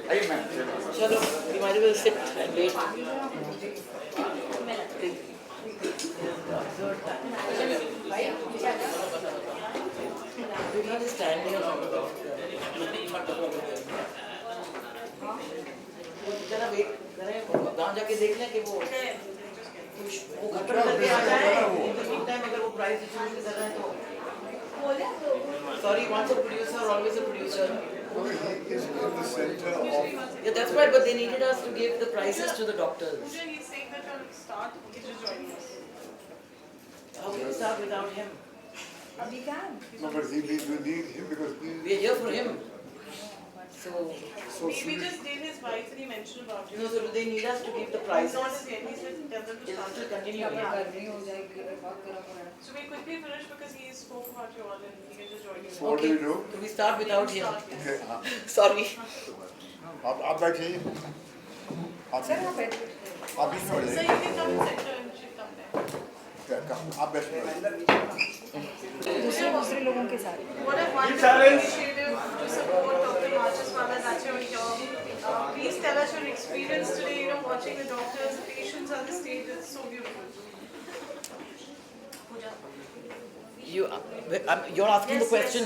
आइए मैम। चलो we might as well sit and wait. We can't just stand here. जरा wait करें, गाँव जाके देख लें कि वो घर पर करके आ जाए। टाइम अगर वो प्राइस डिस्ट्रीब्यूशन कर रहे हैं तो sorry, once a producer, always a producer. Yeah, that's right, but they needed us to give the prices to the doctors. He's saying that you'll start, he's just joining us. How can we start without him? We can. No, but we need him because We are here for him. So We just did his wife and he mentioned about you. so do they need us to give the He's prices? not as yet, he said tell them to It's start. still continuing. So we quickly finished because he spoke about you all and he can just join you. what do Okay, we do? so we start without him. Okay, हाँ, Sorry. आप बैठिए। आप Sir, आप बैठिए. आप बीच में So बैठिए। you can come in center and she'll come there. आप बैठिए। दूसरे लोगों के साथ What a wonderful initiative to support Dr. March's father Nacho. Please tell us your experience today, watching the doctors, the patients on the stage. It's so beautiful. You're asking the question.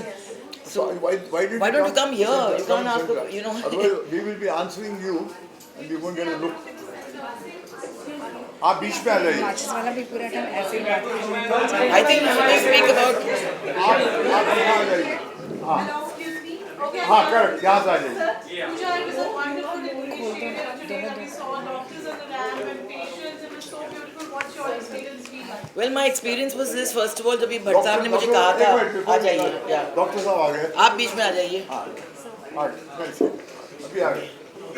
So why did why don't you come here? You can't ask, center? Otherwise, we will be answering you and we won't get a look. आप बीच में आ जाइए। माचिस वाला भी पूरा time ऐसे ही बात करना। I think we speak about. आप यहाँ आ जाइए। हाँ Excuse me. Okay. हाँ करेक्ट यहाँ से आ जाइए। Pooja, it was a wonderful initiative today that we saw doctors on the ramp and patients. It was so beautiful. What's your experience been like? Well, my experience was this. First of all, जब ये भट्ट साहब ने मुझे कहा था, आ जाइए, doctor साहब आ गए। आप बीच में आ जाइए. अभी आ गए।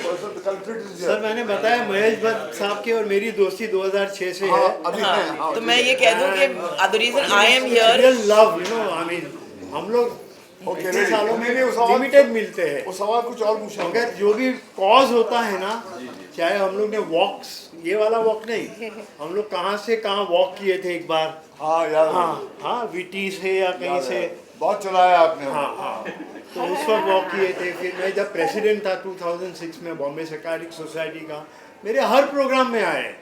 सर मैंने बताया महेश भट्ट साहब की और मेरी दोस्ती 2006 से है। हाँ, तो मैं ये कह दूं कि the reason I am here. Real love, I mean, हम लोग इतने सालों में लिमिटेड मिलते हैं। वो सवाल कुछ और पूछा। मगर जो भी कॉज होता है ना, चाहे हम लोग ने वॉक्स, ये वाला वॉक नहीं, हम लोग कहाँ से कहाँ वॉक किए थे एक बार। हाँ यार। हाँ वीटी से या कहीं से। बहुत चलाया आपने। हाँ तो उस वक्त वॉक किए थे। फिर मैं जब प्रेसिडेंट था 2006 में बॉम्बे साइकियाट्रिक सोसाइटी का, मेरे हर प्रोग्राम में आए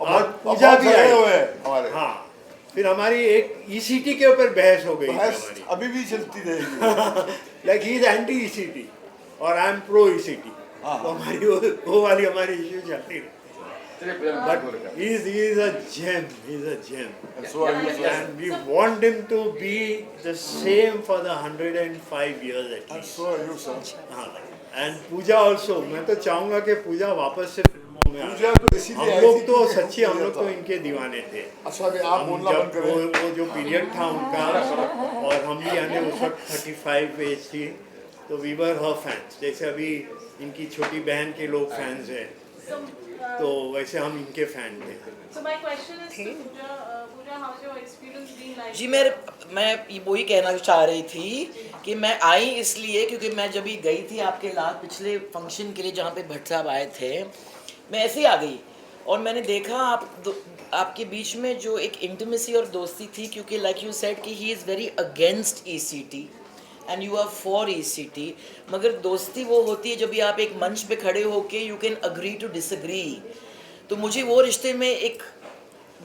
और पूजा भी आए हुए हमारे। हाँ फिर हमारी एक ईसीटी के ऊपर बहस हो गई हमारी। अभी भी चलती रहेगी। Like he is anti ECT और आई एम प्रो ईसीटी, तो हमारी वो वाली हमारी इश्यू चलती रही। But he is a gem. He's a gem. And so are you, sir. And we want him to be the same for the 105 years at And least. so are you, sir. हाँ, and Puja also, मैं तो चाहूँगा कि पूजा वापस से फिल्मों में आए। पूजा तो इसीलिए हम आई लोग थी तो कि सच्ची हम लोग पूजा तो था। इनके दीवाने थे। अच्छा अभी आप बोलना बंद जब करें। वो जो पीरियड था उनका और हम भी यानी उस वक्त 35 एज थी, तो वी वर हर फैंस। जैसे अभी इनकी छोटी बहन के लोग फैंस हैं, तो वैसे हम इनके फैन थे। So my question is to Pooja, how's your experience been like? जी मैं वही कहना चाह रही थी कि मैं आई इसलिए क्योंकि मैं जब ही गई थी आपके लास्ट पिछले फंक्शन के लिए जहाँ पे भट्ट साहब आए थे, मैं ऐसे ही आ गई और मैंने देखा आपके बीच में जो एक इंटीमेसी और दोस्ती थी, क्योंकि लाइक यू सेड कि he is very against ECT and you are for ECT, मगर दोस्ती वो होती है जब भी आप एक मंच पे खड़े होके you can agree to disagree. तो मुझे वो रिश्ते में एक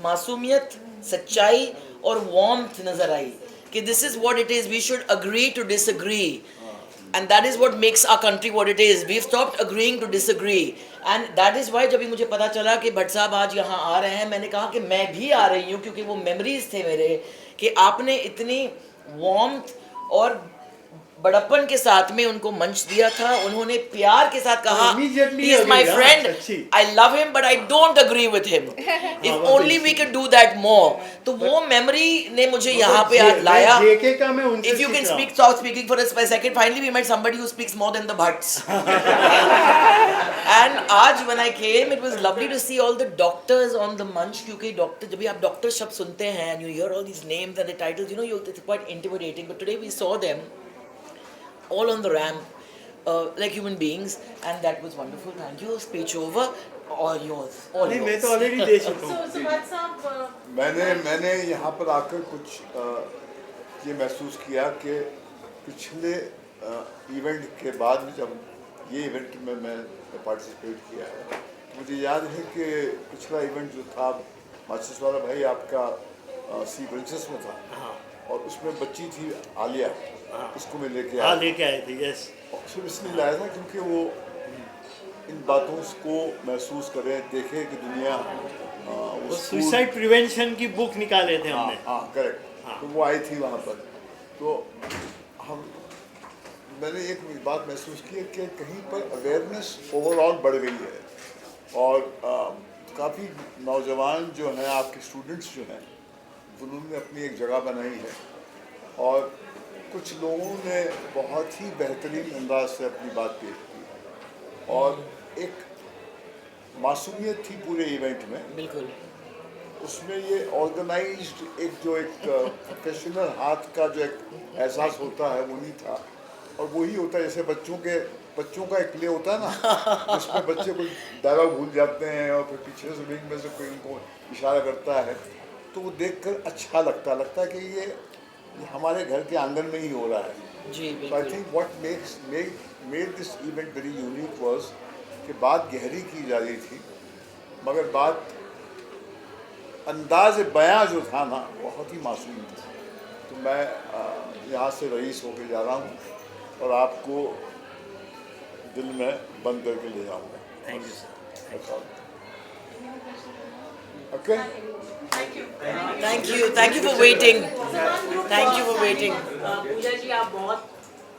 मासूमियत, सच्चाई और वार्मथ नज़र आई कि this is what it is, we should agree to disagree and that is what makes our country what it is. We have stopped agreeing to disagree and that is why जब भी मुझे पता चला कि भट्ट साहब आज यहाँ आ रहे हैं, मैंने कहा कि मैं भी आ रही हूँ, क्योंकि वो मेमोरीज थे मेरे कि आपने इतनी वार्मथ और बड़प्पन के साथ में उनको मंच दिया था। उन्होंने प्यार के साथ कहा he is my friend, I love him but I don't agree with him, if only we could do that more। तो वो मेमोरी ने मुझे यहाँ पे आज लाया। If you can stop speaking for a second, finally we met somebody who speaks more than the Bhatts। And आज when I came, it was lovely to see all the doctors on the munch, क्योंकि doctor जब भी आप doctor शब्द सुनते हैं and you hear all these names and the titles, it's quite intimidating, but today we saw them all on the ramp like human beings and that was wonderful. Thank you. Speech over. All yours. All yours. मैं तो already दे चुका हूँ। So Bhatt साहब, मैंने यहाँ पर आकर कुछ ये महसूस किया कि पिछले इवेंट के बाद जब ये इवेंट में मैं पार्टिसिपेट किया है। मुझे याद है कि पिछला इवेंट जो था माचिस वाला भाई आपका सी प्रिंसेस में था, और उसमें बच्ची थी आलिया, उसको मैं लेके आया। लेके आए थे, यस। सिर्फ इसलिए लाया था क्योंकि वो इन बातों को महसूस करें, देखें कि दुनिया वो सुसाइड प्रिवेंशन की बुक निकाले थे हमने। हाँ करेक्ट। तो वो आई थी वहाँ पर, तो मैंने एक बात महसूस की कि कहीं पर अवेयरनेस ओवरऑल बढ़ गई है, और काफ़ी नौजवान जो हैं, आपके स्टूडेंट्स जो हैं, उन्होंने अपनी एक जगह बनाई है, और कुछ लोगों ने बहुत ही बेहतरीन अंदाज से अपनी बात पेश की, और एक मासूमियत थी पूरे इवेंट में। बिल्कुल। उसमें ये ऑर्गेनाइज्ड एक प्रोफेशनल हाथ का जो एक एहसास होता है वो नहीं था, और वही होता है जैसे बच्चों का एक प्ले होता है ना, जिसमें बच्चे कोई डायलॉग भूल जाते हैं और फिर पीछे से विंग में से कोई उनको इशारा करता है, तो वो देखकर अच्छा लगता है कि ये हमारे घर के आंगन में ही हो रहा है। जी So I think what made this event very unique was कि बात गहरी की जा रही थी, मगर बात अंदाज बयां जो था ना बहुत ही मासूम था। तो मैं यहाँ से रईस होके जा रहा हूँ, और आपको दिल में बंद करके ले जाऊँगा। Thank you sir. Okay, thank you for waiting. Thank you for waiting. Puja ji, आप बहुत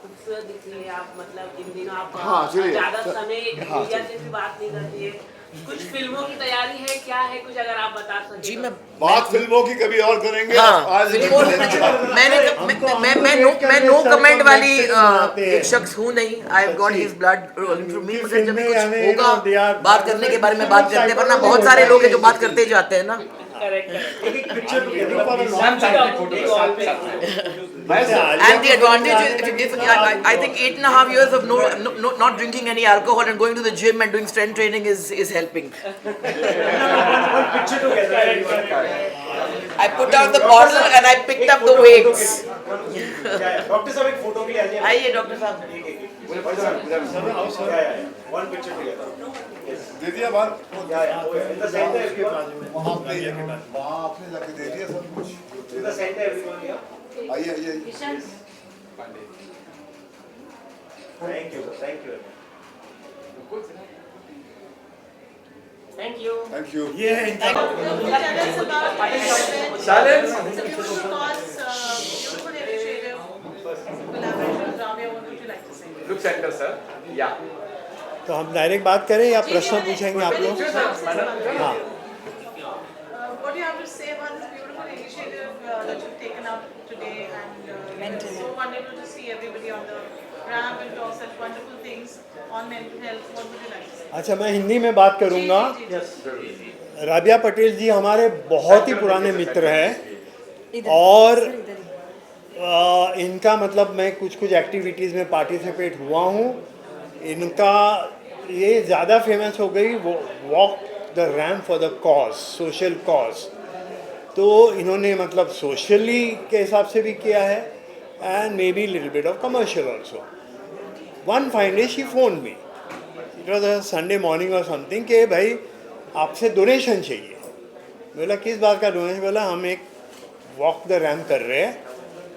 खूबसूरत दिख रही है। आप मतलब इन दिनों आप हाँ, चलिए। ज्यादा समय हाँ, मीडिया से भी बात नहीं करती है। कुछ फिल्मों की तैयारी है, क्या है, कुछ अगर आप बता सकें? जी, तो। मैं बात फिल्मों की कभी और करेंगे। हाँ, आज फिल्मों मैं नो कमेंट वाली एक शख्स हूँ नहीं। I have got his blood rolling through me. मगर जब भी कुछ होगा बात करने के बारे में बात करते हैं, वरना बहुत सारे लोग हैं जो बात करते ही जाते हैं ना। And the advantage is, I think 8.5 years of not drinking any alcohol and going to the gym and doing strength training is helping. I put down the bottle and I picked up the weights. Doctor साहब एक photo के लिए आइए doctor साहब। One picture together they दिया बात in the centre everyone वहाँ आपने जाके दे दिया सब कुछ। इन द सेंटर एवरीवन या आइए thank you sir thank you thank you. Thank you. Tell us about Silence. It's a beautiful cause, beautiful initiative, collaboration with Ramya. What would you like to say? Look center, sir. Yeah. तो हम direct बात करें या प्रश्न पूछेंगे आप लोग? हाँ। What do you have to say about this beautiful initiative that you've taken up today, and it's so wonderful to see everybody on the ramp and talk such wonderful things on mental health. What would you like to say? अच्छा, मैं हिंदी में बात करूँगा। जी। राबिया पटेल जी हमारे बहुत ही पुराने मित्र हैं, और इनका मतलब मैं कुछ एक्टिविटीज़ में पार्टिसिपेट हुआ हूँ। इनका ये ज़्यादा फेमस हो गई वो walk the ramp for the cause, social cause. तो इन्होंने मतलब सोशली के हिसाब से भी किया है, and may be little bit of commercial also. One fine day she phone me, it was a Sunday morning और समथिंग, कि भाई आपसे डोनेशन चाहिए। बोला किस बात का डोनेशन? बोला हम एक वॉक द रैम्प कर रहे हैं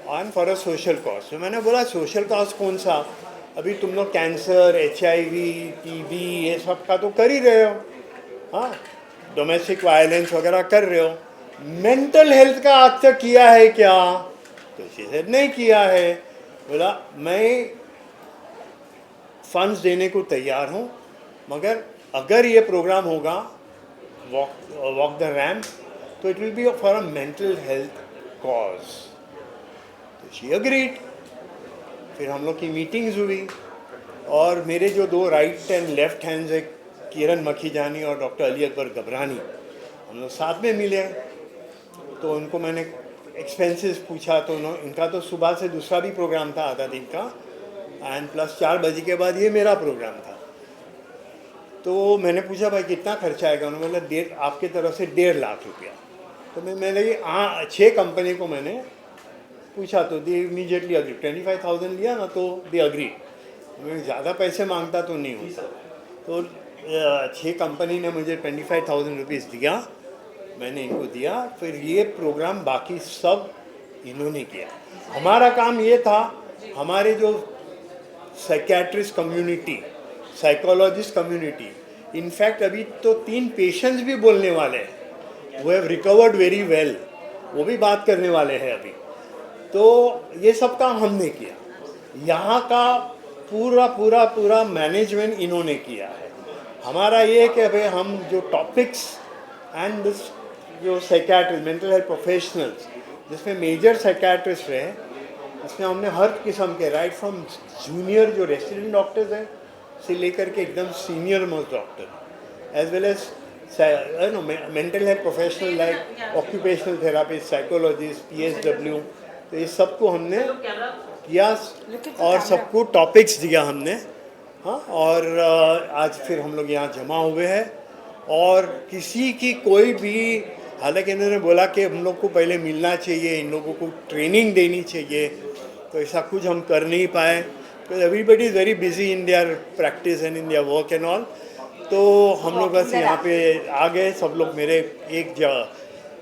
on for a social cause. तो मैंने बोला सोशल कॉज कौन सा? अभी तुम लोग कैंसर, HIV, TB ये सब का तो कर ही रहे हो, हाँ, डोमेस्टिक वायलेंस वगैरह कर रहे हो, मेंटल हेल्थ का आज तक किया है क्या? तो इसे नहीं किया है। बोला मैं फंड्स देने को तैयार हूँ, मगर अगर ये प्रोग्राम होगा वॉक द रैम्प, तो it will be for a mental health cause. तो शी अग्रीड। फिर हम लोग की मीटिंग्स हुई, और मेरे जो दो राइट एंड लेफ्ट हैंड्स है, किरण मखीजानी और डॉक्टर अली अकबर गबरानी, हम लोग साथ में मिले। तो उनको मैंने एक्सपेंसेस पूछा, तो इनका तो सुबह से दूसरा भी प्रोग्राम था आधा दिन का, एंड प्लस 4 बजे के बाद ये मेरा प्रोग्राम था। तो मैंने पूछा भाई कितना खर्चा आएगा? उन्होंने बोला आपके तरफ से 1.5 लाख रुपया। तो मैंने 6 कंपनी को मैंने पूछा, तो दे इमीडिएटली अग्री। 25,000 लिया ना, तो दे अग्री। मैं ज़्यादा पैसे मांगता तो नहीं होता। तो 6 कंपनी ने मुझे 25,000 रुपीज़ दिया, मैंने इनको दिया, फिर ये प्रोग्राम बाकी सब इन्होंने किया। हमारा काम ये था, हमारे जो psychiatrist community, psychologist community, in fact अभी तो 3 पेशेंट्स भी बोलने वाले हैं, वो हैव रिकवर्ड वेरी वेल, वो भी बात करने वाले हैं अभी। तो ये सब काम हमने किया, यहाँ का पूरा मैनेजमेंट इन्होंने किया है। हमारा ये है कि भाई हम जो टॉपिक्स एंड जो साइकियाट्रिस्ट, मेंटल हेल्थ प्रोफेशनल्स, जिसमें मेजर साइकियाट्रिस्ट हैं, इसमें हमने हर किस्म के, राइट फ्रॉम जूनियर जो रेसिडेंट डॉक्टर्स हैं से लेकर के एकदम senior most doctor, as well as mental health professional like occupational therapist, psychologist, PSW, तो ये सबको हमने किया और सबको टॉपिक्स दिया हमने। हाँ, और आज फिर हम लोग यहाँ जमा हुए हैं और किसी की कोई भी, हालांकि इन्होंने बोला कि हम लोग को पहले मिलना चाहिए, इन लोगों को ट्रेनिंग देनी चाहिए, तो ऐसा कुछ हम कर नहीं पाए, तो everybody is very busy in their practice and in their work and all. तो हम लोग बस यहाँ पे आ गए, सब लोग मेरे एक जगह।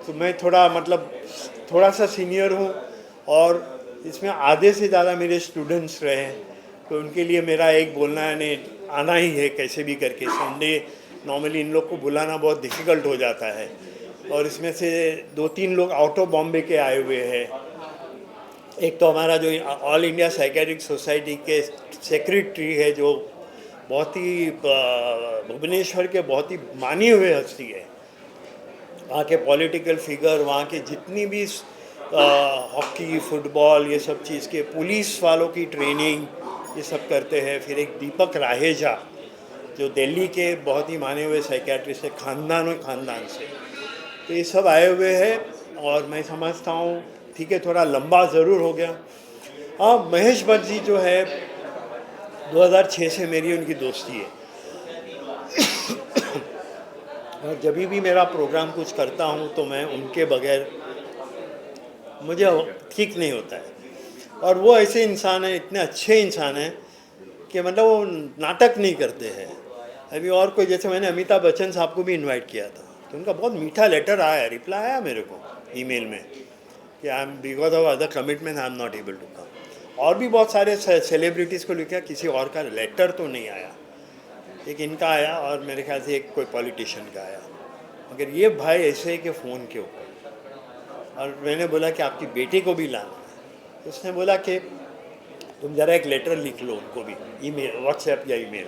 तो मैं थोड़ा सा सीनियर हूँ और इसमें आधे से ज़्यादा मेरे स्टूडेंट्स रहे हैं, तो उनके लिए मेरा एक बोलना है, आना ही है कैसे भी करके। संडे नॉर्मली इन लोग को बुलाना बहुत डिफ़िकल्ट हो जाता है, और इसमें से 2-3 लोग आउट ऑफ बॉम्बे के आए हुए हैं। एक तो हमारा जो ऑल इंडिया साइकेट्रिक सोसाइटी के सेक्रेटरी है, जो बहुत ही भुवनेश्वर के बहुत ही मानी हुए हस्ती है, वहाँ के पॉलिटिकल फिगर, वहाँ के जितनी भी हॉकी, फुटबॉल, ये सब चीज़ के, पुलिस वालों की ट्रेनिंग, ये सब करते हैं। फिर एक दीपक राहेजा जो दिल्ली के बहुत ही माने हुए साइकियाट्रिस्ट है, खानदान से, तो ये सब आए हुए हैं। और मैं समझता हूँ ठीक है, थोड़ा लंबा ज़रूर हो गया। हाँ, महेश भट्ट जी जो है 2006 से मेरी उनकी दोस्ती है और जब भी मेरा प्रोग्राम कुछ करता हूँ तो मैं उनके बगैर मुझे ठीक नहीं होता है। और वो ऐसे इंसान हैं, इतने अच्छे इंसान हैं कि मतलब वो नाटक नहीं करते हैं। अभी और कोई, जैसे मैंने अमिताभ बच्चन साहब को भी इनवाइट किया था, तो उनका बहुत मीठा लेटर आया, रिप्लाई आया मेरे को ईमेल में कि I am because of other commitment I am not able to come. और भी बहुत सारे सेलिब्रिटीज़ को लिखा, किसी और का लेटर तो नहीं आया, एक इनका आया और मेरे ख्याल से एक कोई पॉलिटिशियन का आया। मगर ये भाई ऐसे है कि फ़ोन के ऊपर, और मैंने बोला कि आपकी बेटी को भी लाना, उसने बोला कि तुम ज़रा एक लेटर लिख लो उनको भी, ईमेल, व्हाट्सएप या ईमेल।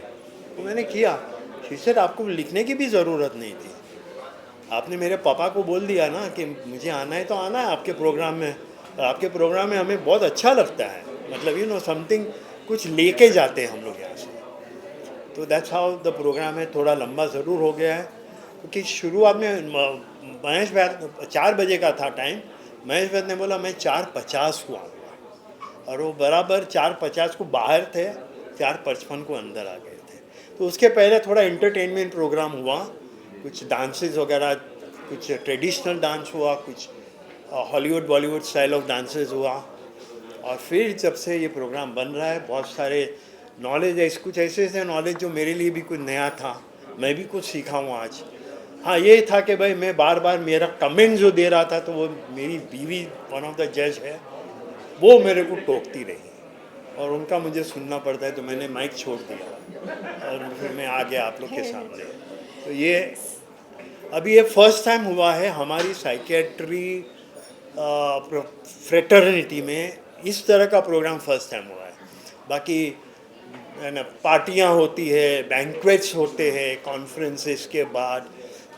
तो मैंने किया। शीर्षक आपको लिखने की भी ज़रूरत नहीं थी, आपने मेरे पापा को बोल दिया ना कि मुझे आना है तो आना है आपके प्रोग्राम में, और आपके प्रोग्राम में हमें बहुत अच्छा लगता है, मतलब समथिंग कुछ लेके जाते हैं हम लोग यहाँ से। तो दैट्स हाउ द प्रोग्राम है। थोड़ा लंबा ज़रूर हो गया है क्योंकि शुरुआत में महेश भैया 4 बजे का था टाइम, महेश भैया ने बोला मैं 4:50 को आऊँगा, और वो बराबर 4:50 को बाहर थे, 4:55 को अंदर आ गए थे। तो उसके पहले थोड़ा एंटरटेनमेंट प्रोग्राम हुआ, कुछ डांसेस वगैरह, कुछ ट्रेडिशनल डांस हुआ, कुछ Hollywood Bollywood style of dances हुआ। और फिर जब से ये प्रोग्राम बन रहा है, बहुत सारे नॉलेज है, कुछ ऐसे नॉलेज जो मेरे लिए भी कुछ नया था, मैं भी कुछ सीखा हूँ आज। हाँ, ये था कि भाई मैं बार बार मेरा कमेंट जो दे रहा था, तो वो मेरी बीवी वन ऑफ द जज है, वो मेरे को टोकती रही और उनका मुझे सुनना पड़ता है, तो मैंने माइक छोड़ दिया और फिर मैं आ गया आप लोग के सामने। तो ये अभी ये फर्स्ट टाइम हुआ है हमारी साइकेट्री फ्रेटर्निटी में, इस तरह का प्रोग्राम फर्स्ट टाइम हुआ है। बाकी पार्टियां होती है, बैंक्वेट्स होते हैं कॉन्फ्रेंसेस के बाद,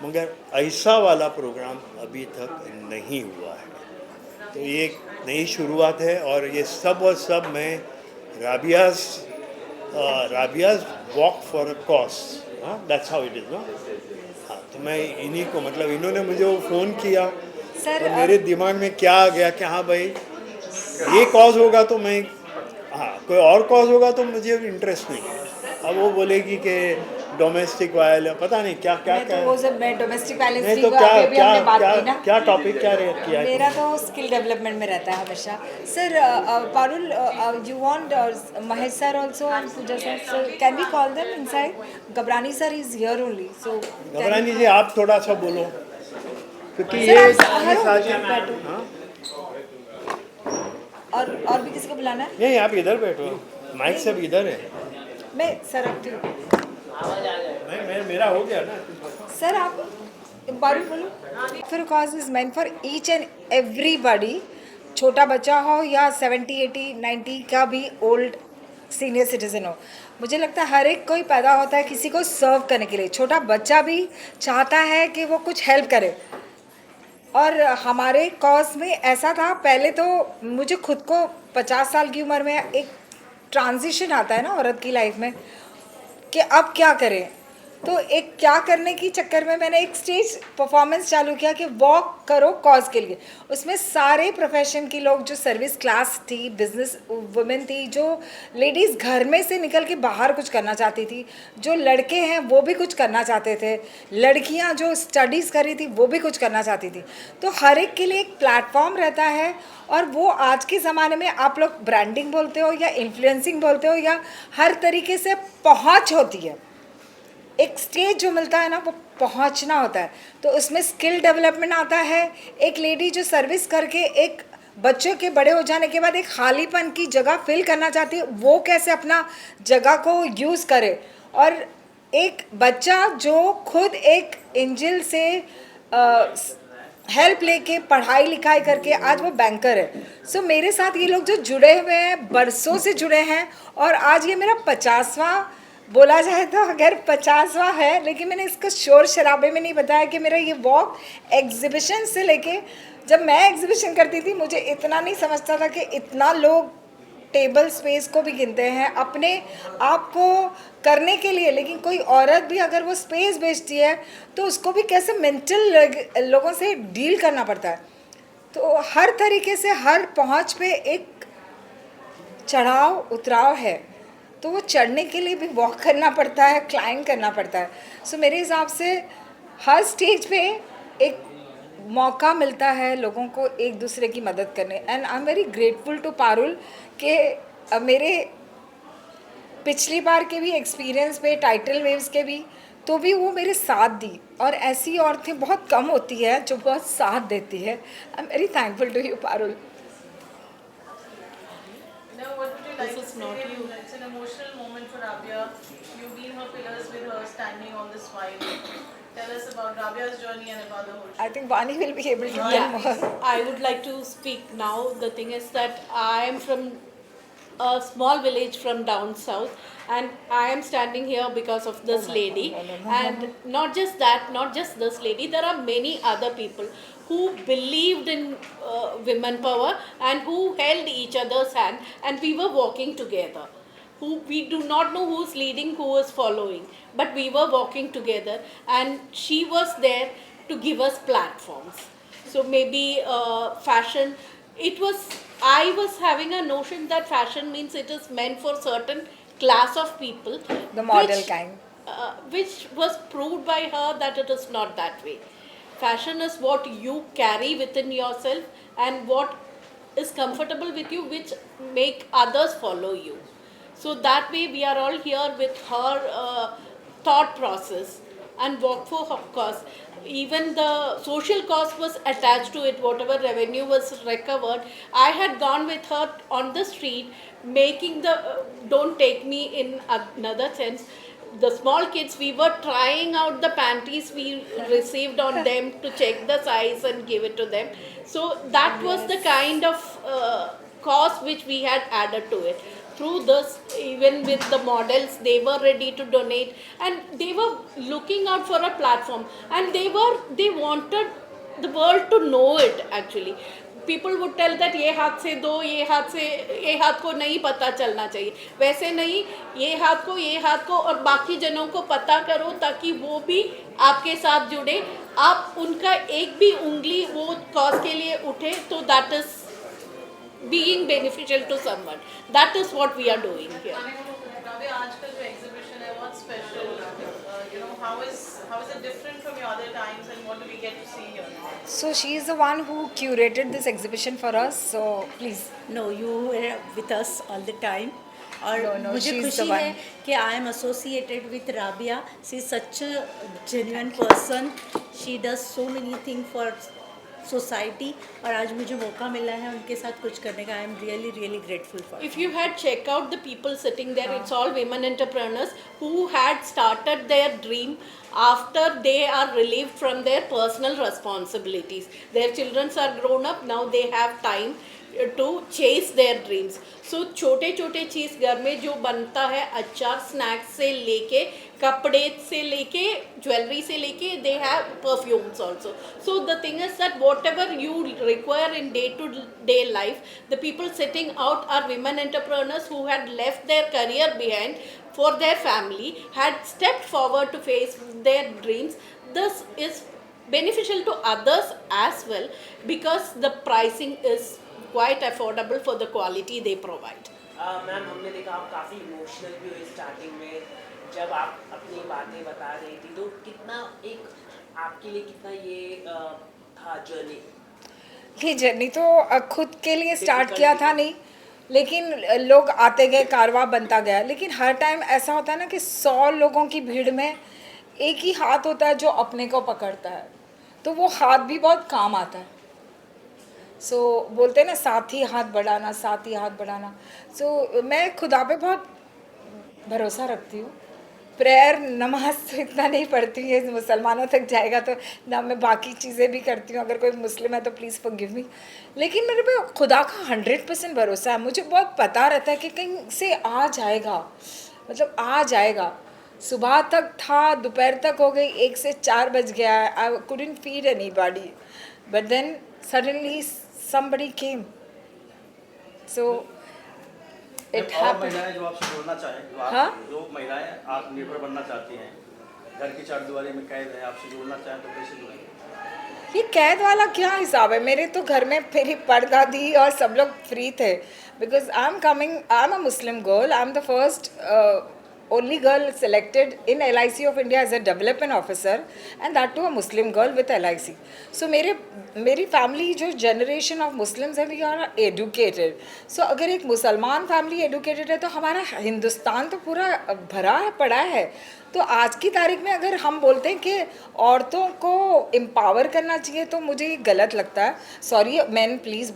मगर ऐसा वाला प्रोग्राम अभी तक नहीं हुआ है। तो ये एक नई शुरुआत है और ये सब और सब मैं Rabia's walk for a cause, that's how it is no. हाँ, तो मैं इन्हीं को, मतलब इन्होंने मुझे वो फ़ोन किया सर, तो मेरे दिमाग में क्या आ गया कि हाँ भाई ये कॉज होगा तो मैं, हाँ कोई और कॉज होगा तो मुझे इंटरेस्ट नहीं है। अब वो बोलेगी कि डोमेस्टिक वायलेंस, पता नहीं क्या क्या मैं क्या तो वो सब मैं डोमेस्टिक वायलेंस नहीं की तो को क्या अभी क्या हमने बात क्या की ना। क्या टॉपिक क्या रेट किया है? मेरा तो स्किल डेवलपमेंट में रहता है हमेशा। Sir Parul, you want Mahesh sir also and Puja sir, so can we call them inside? Ghabrani sir is here only, so Ghabrani ji आप थोड़ा सा बोलो, क्योंकि सर ये आप सारी बैठो। हाँ? और भी किसी को बुलाना है? नहीं आप इधर बैठो, माइक सब इधर है। मैं सर आप मैं मेरा हो गया ना। सर आप पारुल बोलो। फिर cause is meant for each and everybody, छोटा बच्चा हो या 70 80 90 का भी ओल्ड सीनियर सिटीजन हो। मुझे लगता है हर एक कोई पैदा होता है किसी को सर्व करने के लिए। छोटा बच्चा भी चाहता है कि वो कुछ हेल्प करे। और हमारे कॉज में ऐसा था, पहले तो मुझे खुद को 50 साल की उम्र में एक ट्रांजिशन आता है ना औरत की लाइफ में कि अब क्या करें। तो एक क्या करने की चक्कर में मैंने एक स्टेज परफॉर्मेंस चालू किया कि वॉक करो कॉज के लिए। उसमें सारे प्रोफेशन की लोग, जो सर्विस क्लास थी, बिजनेस वुमेन थी, जो लेडीज़ घर में से निकल के बाहर कुछ करना चाहती थी, जो लड़के हैं वो भी कुछ करना चाहते थे, लड़कियां जो स्टडीज़ कर रही थी वो भी कुछ करना चाहती थी। तो हर एक के लिए एक प्लेटफॉर्म रहता है। और वो आज के ज़माने में आप लोग ब्रांडिंग बोलते हो या इन्फ्लुएंसिंग बोलते हो या हर तरीके से पहुँच होती है। एक स्टेज जो मिलता है ना वो पहुंचना होता है। तो उसमें स्किल डेवलपमेंट आता है। एक लेडी जो सर्विस करके एक बच्चों के बड़े हो जाने के बाद एक खालीपन की जगह फिल करना चाहती है, वो कैसे अपना जगह को यूज़ करे। और एक बच्चा जो खुद एक एंजल से हेल्प लेके पढ़ाई लिखाई करके आज वो बैंकर है। सो मेरे साथ ये लोग जो जुड़े हुए हैं, बरसों से जुड़े हैं। और आज ये मेरा 50वां बोला जाए तो अगर 50वां है, लेकिन मैंने इसको शोर शराबे में नहीं बताया कि मेरा ये वॉक एग्जीबिशन से लेके, जब मैं एग्जीबिशन करती थी मुझे इतना नहीं समझता था कि इतना लोग टेबल स्पेस को भी गिनते हैं अपने आप को करने के लिए। लेकिन कोई औरत भी अगर वो स्पेस बेचती है तो उसको भी कैसे मेंटल लोगों से डील करना पड़ता है। तो हर तरीके से हर पहुंच पे एक चढ़ाव उतराव है। तो वो चढ़ने के लिए भी वॉक करना पड़ता है, क्लाइंब करना पड़ता है। सो मेरे हिसाब से हर स्टेज पे एक मौका मिलता है लोगों को एक दूसरे की मदद करने। And I am very grateful to Parul कि मेरे पिछली बार के भी एक्सपीरियंस पे, टाइटल वेव्स के भी, तो भी वो मेरे साथ दी। और ऐसी औरतें बहुत कम होती है जो बहुत साथ देती है। I am very thankful to you Parul. Now, what would you like to say? It's an emotional moment for Rabia. You've been her pillars with her standing all this while. Tell us about Rabia's journey and about the whole show. I think Vani will be able to tell Yeah, more. I would like to speak now. The thing is that I am from a small village from down south, and I am standing here because of this lady. And not just that, not just this lady, there are many other people who believed in women power and who held each other's hand, and we were walking together. Who we do not know who's leading, who is following, but we were walking together, and she was there to give us platforms. So maybe fashion, it was, I was having a notion that fashion means it is meant for certain class of people, The model kind. which was proved by her that it is not that way. Fashion is what you carry within yourself and what is comfortable with you, which make others follow you. So that way we are all here with her thought process and walk for her cause. Even the social cost was attached to it, whatever revenue was recovered. I had gone with her on the street making the, don't take me in another sense, the small kids, we were trying out the panties we received on them to check the size and give it to them. So that was the kind of cost which we had added to it. Through this, even with the models, they were ready to donate, and they were looking out for a platform, and they wanted the world to know it actually. People would tell that ये हाथ से दो, ये हाथ को नहीं पता चलना चाहिए, वैसे नहीं, ये हाथ को और बाकी जनों को पता करो ताकि वो भी आपके साथ जुड़े, आप उनका एक भी उंगली वो कॉज के लिए उठे, तो that is being beneficial to someone. That is what we are doing here. Rabia, आज का जो exhibition है बहुत special how is it different from your other times, and what do we get to see here? So she is the one who curated this exhibition for us. So please. No, you were with us all the time. और No, मुझे she's खुशी the one. है कि I am associated with Rabia. She is such a genuine person. She does so many thing for society. और आज मुझे मौका मिला है उनके साथ कुछ करने का. I am really really grateful for. If you had checked out the people sitting there, it's all women entrepreneurs who had started their dream after they are relieved from their personal responsibilities. Their children are grown up, now they have time to chase their dreams. So छोटे छोटे चीज़ घर में जो बनता है, अचार snacks से लेके कपड़े से लेके ज्वेलरी से लेके they have perfumes also. So the thing is that whatever you require in day to day life, the people sitting out are women entrepreneurs who had left their career behind for their family, had stepped forward to face their dreams. This is beneficial to others as well because the pricing is quite affordable for the quality they provide. Ma'am, हमने देखा आप काफ़ी emotional भी हुए starting में जब आप अपनी बातें बता रही थी, तो कितना एक आपके लिए कितना ये था जर्नी? ये जर्नी तो खुद के लिए स्टार्ट किया था नहीं, लेकिन लोग आते गए, कारवां बनता गया. लेकिन हर टाइम ऐसा होता है ना कि 100 लोगों की भीड़ में एक ही हाथ होता है जो अपने को पकड़ता है, तो वो हाथ भी बहुत काम आता है. सो बोलते हैं ना, साथ ही हाथ बढ़ाना, साथ ही हाथ बढ़ाना. सो मैं खुदा पे बहुत भरोसा रखती हूँ. प्रेयर नमाज तो इतना नहीं पढ़ती है, मुसलमानों तक जाएगा तो ना. मैं बाकी चीज़ें भी करती हूँ, अगर कोई मुस्लिम है तो प्लीज़ फॉरगिव मी. लेकिन मेरे पे खुदा का 100% भरोसा है. मुझे बहुत पता रहता है कि कहीं से आ जाएगा, मतलब आ जाएगा. सुबह तक था, दोपहर तक हो गई, 1 से 4 बज गया. I couldn't feed anybody, but then suddenly somebody came. So it और happened. महिलाएं जो आपसे जुड़ना चाहें, हाँ? जो महिलाएं आत्मनिर्भर बनना चाहती हैं, घर की चारदीवारी में कैद है, आपसे जुड़ना चाहें तो कैसे जुड़ेंगे? ये कैद वाला क्या हिसाब है? मेरे तो घर में मेरी परदादी और सब लोग फ्री थे. Because I am a Muslim girl. I am the first only girl selected in LIC of India as a development officer, and that too a Muslim girl with LIC. So मेरी family जो generation of Muslims है, we are educated. सो अगर एक मुसलमान family educated है तो हमारा हिंदुस्तान तो पूरा भरा है, पड़ा है. तो आज की तारीख में अगर हम बोलते हैं कि औरतों को एम्पावर करना चाहिए, तो मुझे ये गलत लगता है. सॉरी मैन, प्लीज़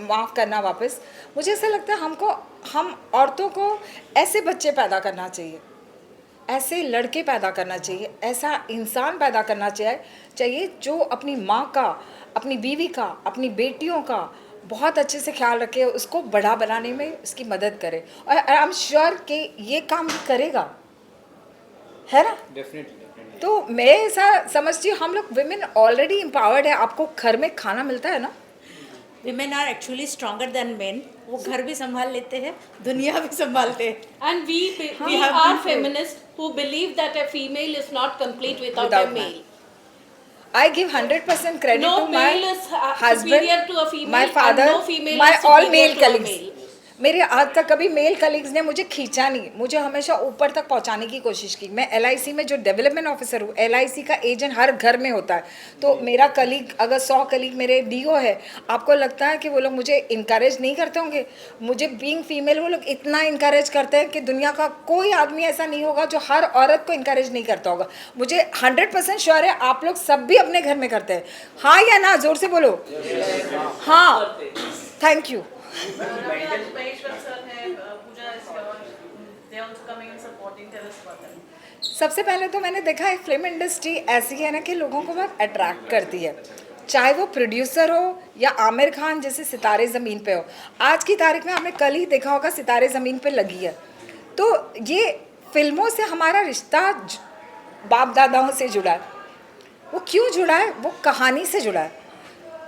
माफ़ करना वापस. मुझे ऐसा लगता है हम औरतों को ऐसे बच्चे पैदा करना चाहिए, ऐसे लड़के पैदा करना चाहिए, ऐसा इंसान पैदा करना चाहिए जो अपनी माँ का, अपनी बीवी का, अपनी बेटियों का बहुत अच्छे से ख्याल रखे, उसको बड़ा बनाने में उसकी मदद करे. और आई एम श्योर कि ये काम भी करेगा, है ना? डेफिनेटली. तो मैं ऐसा समझती हूँ, हम लोग विमेन ऑलरेडी एम्पावर्ड है. आपको घर में खाना मिलता है ना. Women are actually stronger than men. वो घर भी संभाल लेते हैं, दुनिया भी संभालते हैं. And we are feminists who believe that a female is not complete without a male. I give 100% credit No to my male is husband, superior to a female, my father, and no female my is all superior male to a colleagues. male. मेरे आज तक कभी mail colleagues ने मुझे खींचा नहीं. मुझे हमेशा ऊपर तक पहुंचाने की कोशिश की. मैं LIC में जो डेवलपमेंट ऑफिसर हूँ, LIC का एजेंट हर घर में होता है. तो मेरा कलीग, अगर 100 कलीग मेरे DO है, आपको लगता है कि वो लोग मुझे इनकरेज नहीं करते होंगे? मुझे बीइंग फीमेल वो लोग इतना इनकरेज करते हैं कि दुनिया का कोई आदमी ऐसा नहीं होगा जो हर औरत को इनकरेज नहीं करता होगा. मुझे 100% श्योर है आप लोग सब भी अपने घर में करते हैं. हाँ या ना? जोर से बोलो. हाँ. Thank you. Maheshwar sir है, Pooja is here. They are also coming and supporting. Tell us about that. सबसे पहले तो मैंने देखा है फिल्म इंडस्ट्री ऐसी है ना कि लोगों को बहुत अट्रैक्ट करती है, चाहे वो प्रोड्यूसर हो या आमिर खान जैसे सितारे ज़मीन पे हो. आज की तारीख में आपने कल ही देखा होगा सितारे ज़मीन पे लगी है. तो ये फिल्मों से हमारा रिश्ता बाप दादाओं से जुड़ा है. वो क्यों जुड़ा है? वो कहानी से जुड़ा है.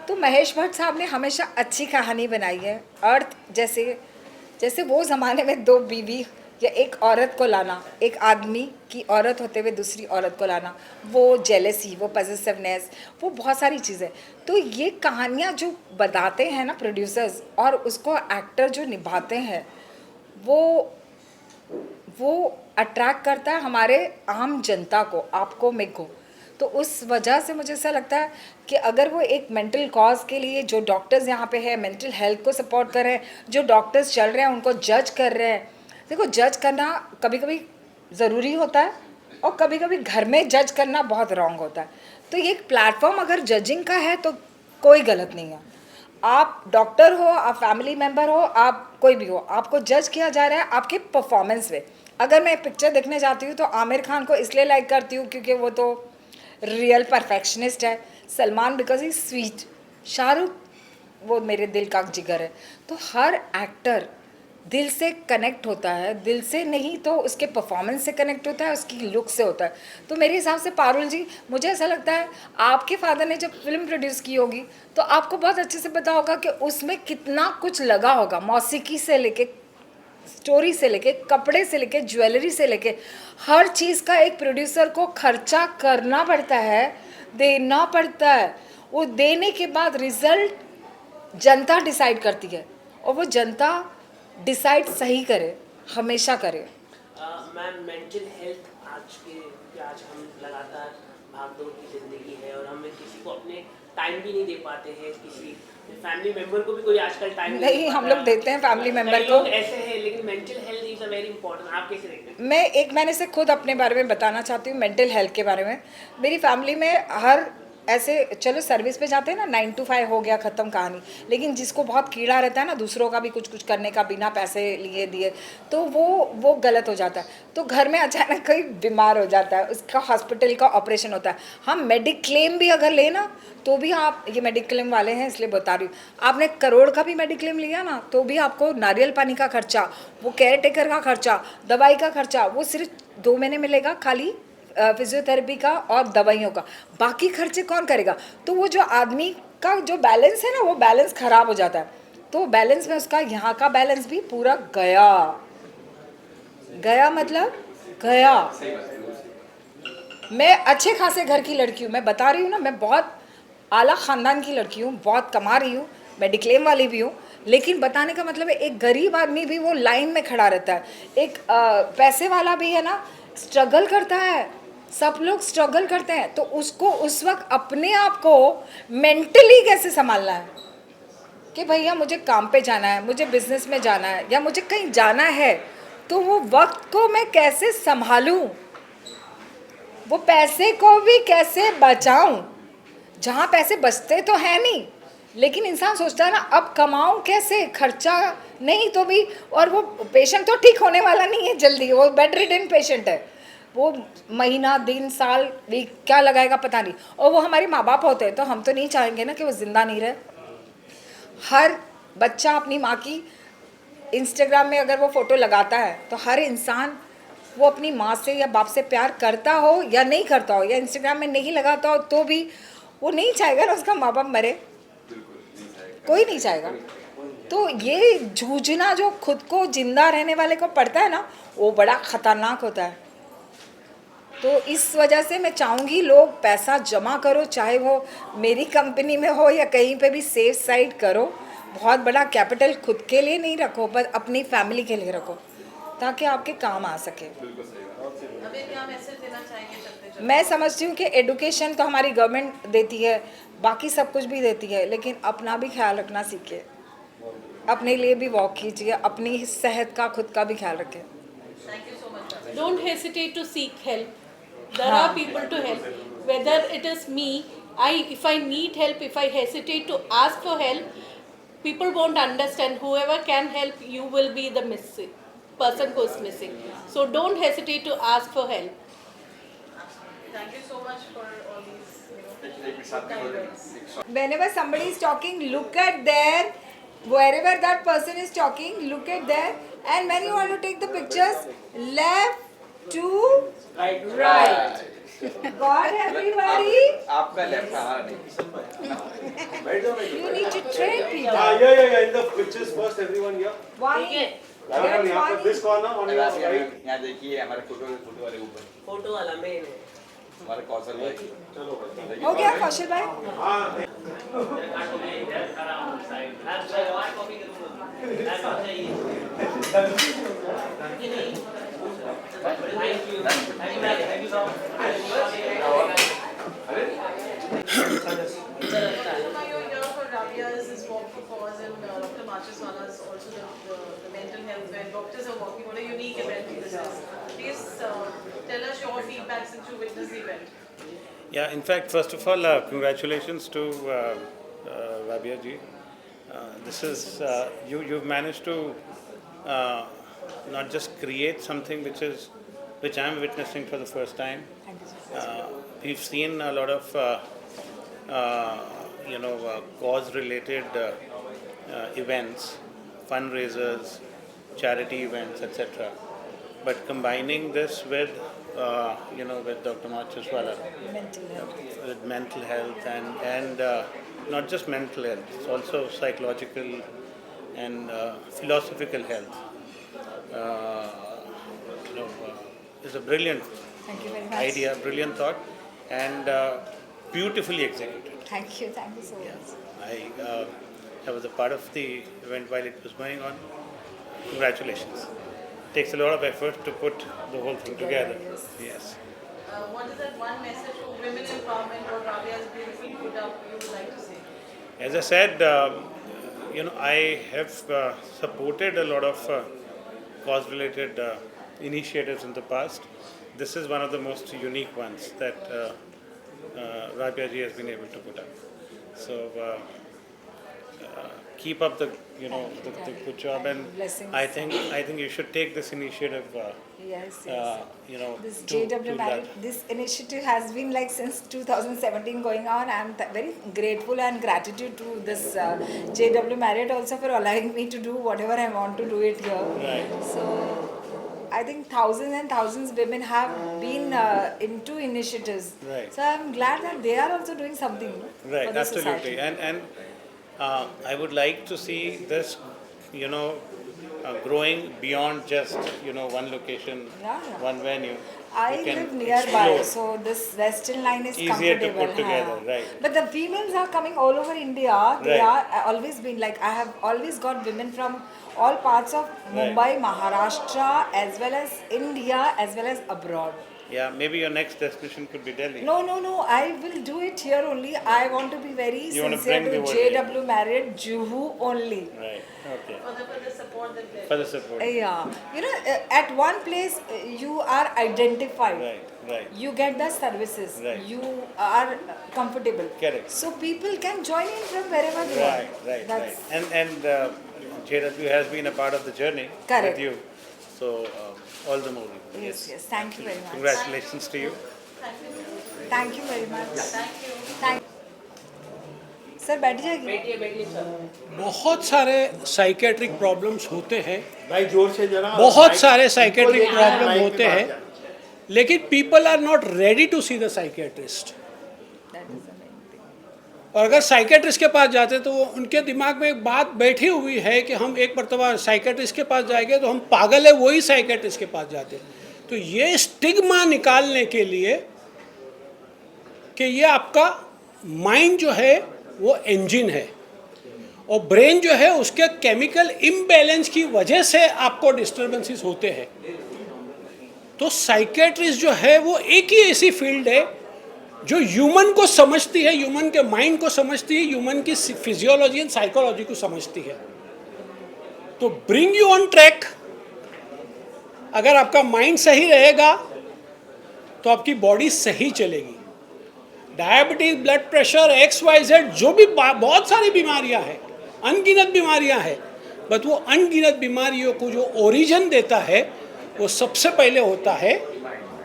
तो महेश भट्ट साहब ने हमेशा अच्छी कहानी बनाई है. अर्थ जैसे वो ज़माने में 2 बीवी या एक औरत को लाना, एक आदमी की औरत होते हुए दूसरी औरत को लाना, वो जेलेसी, वो पॉसेसिवनेस, वो बहुत सारी चीज़ें. तो ये कहानियाँ जो बताते हैं ना प्रोड्यूसर्स, और उसको एक्टर जो निभाते हैं, वो अट्रैक्ट करता है हमारे आम जनता को, आपको, मेरे को। तो उस वजह से मुझे ऐसा लगता है कि अगर वो एक मेंटल कॉज के लिए जो डॉक्टर्स यहाँ पे है मेंटल हेल्थ को सपोर्ट कर रहे हैं, जो डॉक्टर्स चल रहे हैं उनको जज कर रहे हैं। देखो, जज करना कभी कभी ज़रूरी होता है और कभी कभी घर में जज करना बहुत रॉन्ग होता है। तो ये एक प्लेटफॉर्म अगर जजिंग का है तो कोई गलत नहीं है। आप डॉक्टर हो, आप फैमिली मेम्बर हो, आप कोई भी हो, आपको जज किया जा रहा है आपके परफॉर्मेंस पे। अगर मैं पिक्चर देखने जाती हूँ तो आमिर खान को इसलिए लाइक करती हूँ क्योंकि वो तो रियल परफेक्शनिस्ट है, Salman because he sweet, Shahrukh वो मेरे दिल का जिगर है। तो हर एक्टर दिल से कनेक्ट होता है, दिल से नहीं तो उसके परफॉर्मेंस से कनेक्ट होता है, उसकी लुक से होता है। तो मेरे हिसाब से पारुल जी, मुझे ऐसा लगता है आपके फादर ने जब फिल्म प्रोड्यूस की होगी तो आपको बहुत अच्छे से पता होगा कि उसमें कितना कुछ लगा होगा, मौसीकी से लेके, स्टोरी से लेके, कपड़े से लेके, ज्वेलरी से लेके, हर चीज़ का एक प्रोड्यूसर को खर्चा करना पड़ता है, देना पड़ता है। वो देने के बाद रिजल्ट जनता डिसाइड करती है और वो जनता डिसाइड सही करे, हमेशा करे। मैम, मेंटल हेल्थ आज हम लगातार भागदौड़ की ज़िंदगी है और हमें किसी को अपने टाइम भी नहीं दे पाते हैं, किसी फैमिली मेंबर को भी कोई आजकल टाइम नहीं, हम लोग देते हैं फैमिली मेंबर को। ऐसे हैं, लेकिन mental health is a very important. आप कैसे देखते हैं? मैं एक महीने से खुद अपने बारे में बताना चाहती हूँ, मेंटल हेल्थ के बारे में। मेरी फैमिली में हर ऐसे, चलो सर्विस पे जाते हैं ना, 9 to 5 हो गया, ख़त्म कहानी। लेकिन जिसको बहुत कीड़ा रहता है ना दूसरों का भी कुछ कुछ करने का बिना पैसे लिए दिए, तो वो गलत हो जाता है। तो घर में अचानक कोई बीमार हो जाता है, उसका हॉस्पिटल का ऑपरेशन होता है, हम मेडिक्लेम भी अगर ले ना तो भी आप, ये मेडिक्लेम वाले हैं इसलिए बता रही हूँ, आपने करोड़ का भी मेडिक्लेम लिया ना तो भी आपको नारियल पानी का खर्चा, वो केयर टेकर का खर्चा, दवाई का खर्चा, वो सिर्फ 2 महीने मिलेगा खाली फिजियोथेरेपी का और दवाइयों का, बाकी खर्चे कौन करेगा? तो वो जो आदमी का जो बैलेंस है ना, वो बैलेंस ख़राब हो जाता है। तो बैलेंस में उसका यहाँ का बैलेंस भी पूरा गया, मतलब गया। मैं अच्छे खासे घर की लड़की हूँ, मैं बता रही हूँ ना, मैं बहुत आला ख़ानदान की लड़की हूँ, बहुत कमा रही हूँ, मेडिक्लेम वाली भी हूँ। लेकिन बताने का मतलब है एक गरीब आदमी भी वो लाइन में खड़ा रहता है, एक पैसे वाला भी है ना स्ट्रगल करता है, सब लोग स्ट्रगल करते हैं। तो उसको उस वक्त अपने आप को मेंटली कैसे संभालना है कि भैया मुझे काम पे जाना है, मुझे बिजनेस में जाना है या मुझे कहीं जाना है, तो वो वक्त को मैं कैसे संभालूं, वो पैसे को भी कैसे बचाऊं। जहाँ पैसे बचते तो है नहीं, लेकिन इंसान सोचता है ना अब कमाऊं कैसे, खर्चा नहीं तो भी। और वो पेशेंट तो ठीक होने वाला नहीं है जल्दी, वो बेड रिडन पेशेंट है, वो महीना, दिन, साल, वीक क्या लगाएगा पता नहीं। और वो हमारे माँ बाप होते हैं तो हम तो नहीं चाहेंगे ना कि वो ज़िंदा नहीं रहे। हर बच्चा अपनी माँ की इंस्टाग्राम में अगर वो फ़ोटो लगाता है तो हर इंसान वो अपनी माँ से या बाप से प्यार करता हो या नहीं करता हो, या इंस्टाग्राम में नहीं लगाता हो तो भी वो नहीं चाहेगा ना उसका माँ बाप मरे, कोई नहीं चाहेगा। तो ये जूझना जो खुद को जिंदा रहने वाले को पड़ता है ना, वो बड़ा ख़तरनाक होता है। तो इस वजह से मैं चाहूँगी लोग पैसा जमा करो, चाहे वो मेरी कंपनी में हो या कहीं पे भी, सेफ साइड करो। बहुत बड़ा कैपिटल खुद के लिए नहीं रखो पर अपनी फैमिली के लिए रखो ताकि आपके काम आ सके। अभी क्या मैसेज देना चाहेंगे चलते चलते? मैं समझती हूँ कि एडुकेशन तो हमारी गवर्नमेंट देती है, बाकी सब कुछ भी देती है, लेकिन अपना भी ख्याल रखना सीखिए, अपने लिए भी वॉक कीजिए, अपनी सेहत का खुद का भी ख्याल रखें। Don't hesitate to seek help. There are people to help. Whether it is me, if I need help, if I hesitate to ask for help, people won't understand. Whoever can help, you will be the missing person who is missing. So don't hesitate to ask for help. Thank you so much for all these, kind words. Whenever somebody is talking, look at there, wherever that person is talking, look at there, and when you want to take the pictures, left to right. Got everybody? आपका left हमारा नहीं। You need to train people. Yeah. In the pictures first, everyone here. One, Everyone यहाँ पर this corner on your right. यहाँ देखिए हमारे photo वाले ऊपर फोटो वाला मेन है। हमारे कौशल भाई। हो गया कौशल भाई? You're here for Rabia's this walk for cause, and Dr. Macheswala is also the mental health where doctors are walking. What a unique event this is. Please tell us your feedback since you witnessed the event. Yeah, in fact, first of all, congratulations to Rabia ji. This is you've managed to not just create something which I'm witnessing for the first time. We've seen a lot of cause-related events, fundraisers, charity events, etc. But combining this with with Dr. Macheswala, with mental health and not just mental health, it's also psychological and philosophical health. Is a brilliant Thank you very much. idea, brilliant thought, and beautifully executed. Thank you so much. I was a part of the event while it was going on. Congratulations. Takes a lot of effort to put the whole thing together. Yes. What is that one message for women empowerment or Rabia's beautifully put up you would like to say? As I said, I have supported a lot of cause-related initiatives in the past. This is one of the most unique ones that Rabia ji has been able to put up. So keep up the good job, and Blessings. I think you should take this initiative. Yes. This to JW Married, this initiative has been like since 2017 going on. I'm very grateful and gratitude to this JW Marriott also for allowing me to do whatever I want to do it here. Right. So I think thousands and thousands of women have been into initiatives. Right. So I'm glad that they are also doing something Right, for the absolutely. society. And I would like to see this, growing beyond just, one location, Yeah. one venue. I You can live nearby, explore. so this Western line is Easier to comfortable. put together, right. But the females are coming all over India. They Right. are always been like, I have always got women from all parts of Right. Mumbai, Maharashtra, as well as India, as well as abroad. Yeah, maybe your next destination could be Delhi. No, I will do it here only. I want to be very You wanna sincere bring to the word JW Marriott, Juhu only. Right, okay. For the support that they For the support. Yeah, at one place you are identified. Right. You get the services. Right. You are comfortable. Correct. So people can join in from wherever they want. Right. That's And JW has been a part of the journey Correct. with you. So all the more. yes. Thank you very much. Congratulations to you. Thank you very much. Thank you. Sir बैठ जाएगी. बैठिए sir. बहुत सारे psychiatric problems होते हैं, भाई जोर से जरा बहुत सारे साइकेट्रिक इनको प्रॉब्लम माइक होते के पास हैं, जा। लेकिन people are not ready to see the psychiatrist. That is the main thing. और अगर साइकेट्रिस्ट के पास जाते तो वो उनके दिमाग में एक बात बैठी हुई है कि हम एक मरतबा साइकेट्रिस्ट के पास जाएंगे तो हम पागल है, वही साइकेट्रिस्ट के पास जाते. तो ये स्टिग्मा निकालने के लिए कि ये आपका माइंड जो है वो इंजन है और ब्रेन जो है उसके केमिकल इम्बैलेंस की वजह से आपको डिस्टर्बेंसेस होते हैं. तो साइकेट्रिस्ट जो है वो एक ही ऐसी फील्ड है जो ह्यूमन को समझती है, ह्यूमन के माइंड को समझती है, ह्यूमन की फिजियोलॉजी एंड साइकोलॉजी को समझती है. तो ब्रिंग यू ऑन ट्रैक. अगर आपका माइंड सही रहेगा तो आपकी बॉडी सही चलेगी. डायबिटीज, ब्लड प्रेशर, XYZ जो भी बहुत सारी बीमारियां हैं, अनगिनत बीमारियां हैं, बट वो अनगिनत बीमारियों को जो ओरिजिन देता है वो सबसे पहले होता है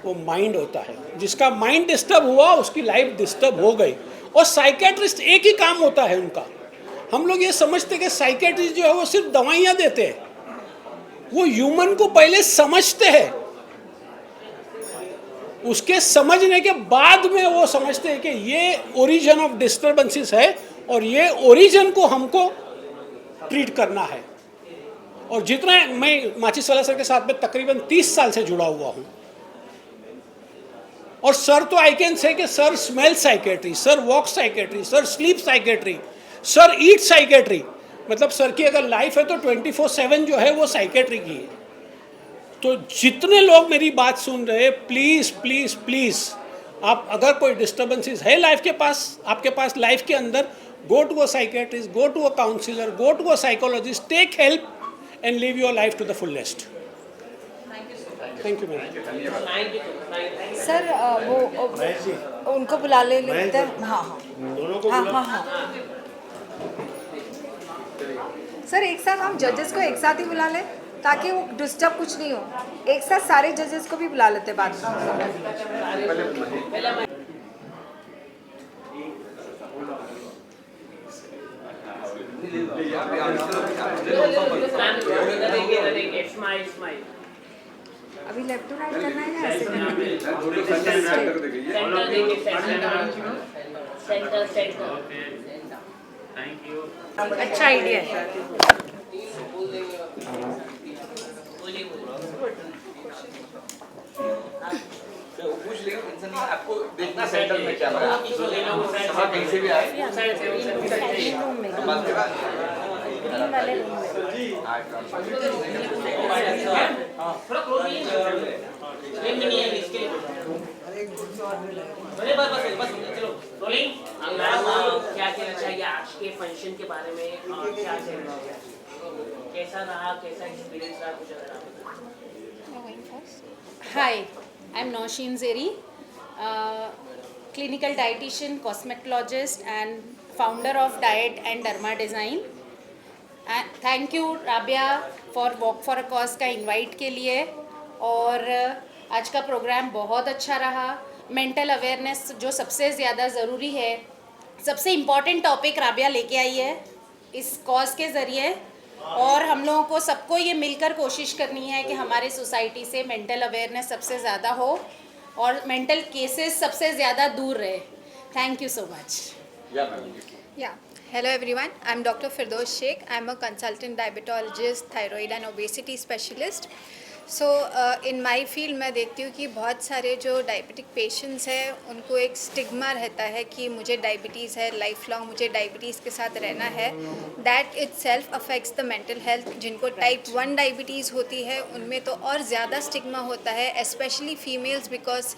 वो माइंड होता है. जिसका माइंड डिस्टर्ब हुआ उसकी लाइफ डिस्टर्ब हो गई. और साइकेट्रिस्ट एक ही काम होता है उनका. हम लोग ये समझते हैं कि साइकेट्रिस्ट जो है वो सिर्फ दवाइयाँ देते हैं. वो ह्यूमन को पहले समझते हैं, उसके समझने के बाद में वो समझते हैं कि ये ओरिजिन ऑफ डिस्टर्बेंसेस है और ये ओरिजिन को हमको ट्रीट करना है. और जितना मैं माचिसवाला सर के साथ में तकरीबन 30 साल से जुड़ा हुआ हूँ, और सर तो आई कैन से कि sir smell psychiatry, sir walk psychiatry, sir sleep psychiatry, sir eat psychiatry. मतलब सर की अगर लाइफ है तो 24/7 जो है वो साइकेट्री की है. तो जितने लोग मेरी बात सुन रहे हैं, प्लीज़ प्लीज़ प्लीज़, आप अगर कोई डिस्टर्बेंसेस है लाइफ के पास, आपके पास लाइफ के अंदर, go to a psychiatrist, go to a counsellor, go to a psychologist, take help and live your life to the fullest. Thank you ma'am. Sir वो उनको बुला ले लेते हैं। हाँ हाँ दोनों को हाँ बुला- हाँ हाँ सर एक साथ हम जजेस को एक साथ ही बुला लें ताकि वो डिस्टर्ब कुछ नहीं हो। एक साथ सारे जजेस को भी बुला लेते बाद में। स्माइल स्माइल अभी लेफ्ट टू राइट करना है या ऐसे सेंटर सेंटर अच्छा आइडिया है। तो पूछ लेंगे, टेंशन नहीं है, आपको देखना सेंटर में क्या है, सभा कहीं से भी आए तो बात करा थोड़ा क्लोज ये नहीं है इसके लिए। अरे बस चलो रोलिंग। क्या कहना चाहिए आज के फंक्शन के बारे में, क्या कहना चाहिए, कैसा रहा, कैसा एक्सपीरियंस रहा, कुछ अगर आप Hi, I'm Nosheen Zeri, clinical dietitian, cosmetologist and founder of Diet and Derma Design. Thank you Rabia for Walk for a Cause का इनवाइट के लिए। और आज का प्रोग्राम बहुत अच्छा रहा। मेंटल अवेयरनेस जो सबसे ज़्यादा ज़रूरी है, सबसे इम्पॉर्टेंट टॉपिक राबिया लेके आई है इस कॉज के ज़रिए। और हम लोगों को सबको ये मिलकर कोशिश करनी है कि हमारे सोसाइटी से मेंटल अवेयरनेस सबसे ज़्यादा हो और मेंटल केसेस सबसे ज़्यादा दूर रहे। Thank you so much. Yeah. Hello everyone. I'm Dr. Firdaus Sheikh. I'm a consultant diabetologist, thyroid and obesity specialist. So in my field मैं देखती हूँ कि बहुत सारे जो डायबिटिक पेशेंट्स हैं उनको एक स्टिग्मा रहता है कि मुझे डायबिटीज़ है, लाइफ लॉन्ग मुझे डायबिटीज़ के साथ रहना है। That itself affects the mental health. जिनको टाइप 1 डायबिटीज़ होती है उनमें तो और ज़्यादा स्टिग्मा होता है, स्पेशली फीमेल्स, बिकॉज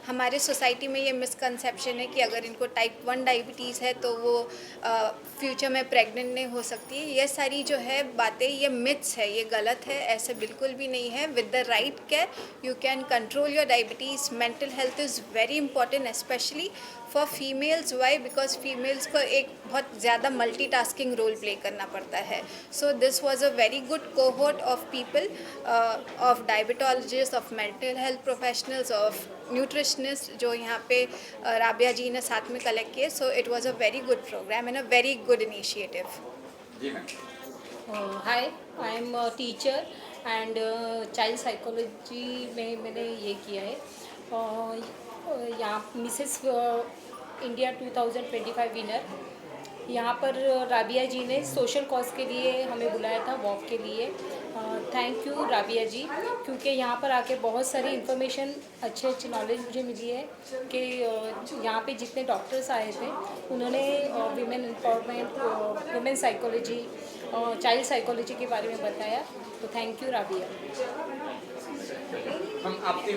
हमारे सोसाइटी में ये मिसकंसेप्शन है कि अगर इनको टाइप 1 डायबिटीज़ है तो वो फ्यूचर में प्रेग्नेंट नहीं हो सकती। ये सारी जो है बातें ये मिथ्स है, ये गलत है, ऐसे बिल्कुल भी नहीं है। With the right care you can control your diabetes. Mental health is very important specially for females. Why? Because females को एक बहुत ज़्यादा मल्टीटास्किंग रोल प्ले करना पड़ता है। So this was a very good cohort of people, of diabetologist, of mental health professionals, of nutritionist जो यहाँ पे राबिया जी ने साथ में कलेक्ट किए। So it was a very good programme and a very good initiative. जी ma'am. Hi, I am teacher and child psychology में मैंने ये किया है। यहाँ मिसेस इंडिया 2025 विनर, यहाँ पर राबिया जी ने सोशल कॉज के लिए हमें बुलाया था, वॉक के लिए। थैंक यू राबिया जी, क्योंकि यहाँ पर आके बहुत सारी इन्फॉर्मेशन, अच्छी नॉलेज मुझे मिली है कि यहाँ पे जितने डॉक्टर्स आए थे उन्होंने women empowerment, women psychology, child psychology के बारे में बताया। तो थैंक यू राबिया। हम आपकी